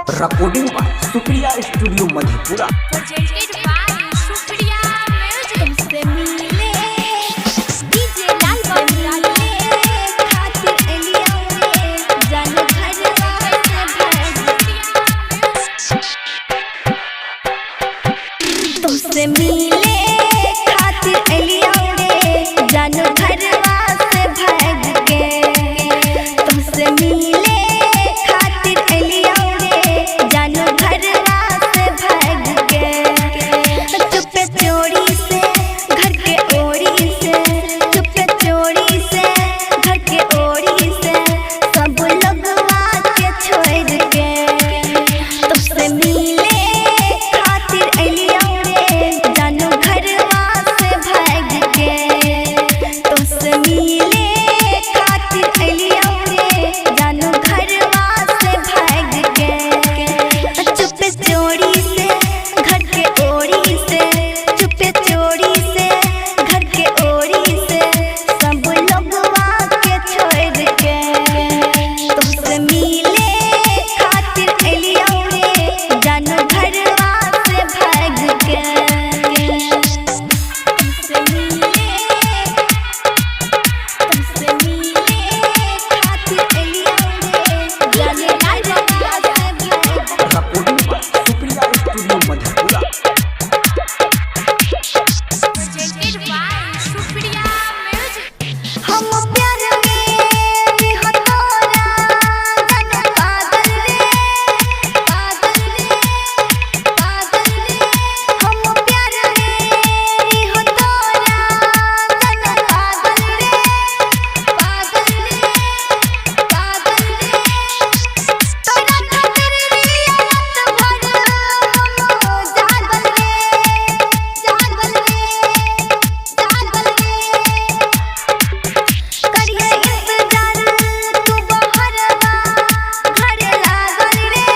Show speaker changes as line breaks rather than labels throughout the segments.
Recording by Supriya studio Madhepura.
Presented by Supriya music. तुमसे मिले DJ लाल बाबू खातिर एलिया रे जान घरवा से तुमसे मिले खातिर एलिया रे जान घरवा से भाग के तुमसे मिले खातिर एलिया रे जान घरवा से भाग के चुपे चोरी से घर के ओरी से चुपे चोरी से घर के ओरी से सब लगवा के छोड़ के तुमसे मिले खातिर एलिया रे जानो घरवा से भाग के तुमसे मिले खातिर एलिया रे जानो घरवा से भाग के चुपे चोरी से घर के ओरी से चुपे चोरी से घर के ओरी से सब लगवा के छोड़ के तुमसे मिले खातिर एलिया रे जानो घरवा से भाग के तुमसे मिले खातिर एलिया रे जानो घरवा से भाग के
recording by Supriya studio Madhepura.
Presented by Supriya music.
हम प्यार में हो तोरा जाने पागल रे हम प्यार में हो तोरा जाने पागल रे तोरा खातिर रात भर हम जागल करिए इंतजार तू बहरवा घरे लागल रे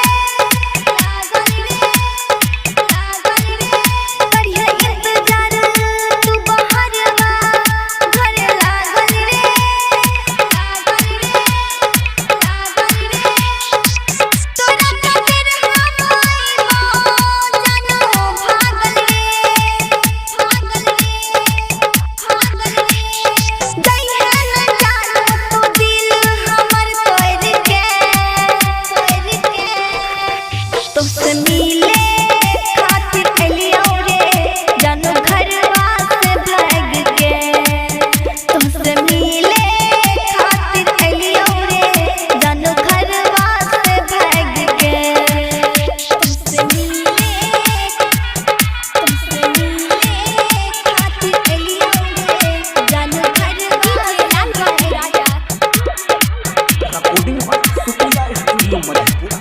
करिए इंतजार तू बहरवा घरे लागल रे तोरा खातिर हम आइबो जानो भागल रे दैहे न जानो तू दिल हमर तोड़ के तुमसे मिले खातिर एलिया रे जानो घरवा से भाग के तुमसे मिले खातिर एलिया रे जानो घरवा से भाग के तुमसे मिले खातिर एलिया रे जानो घरवा से भाग के
recording by Supriya studio Madhepura.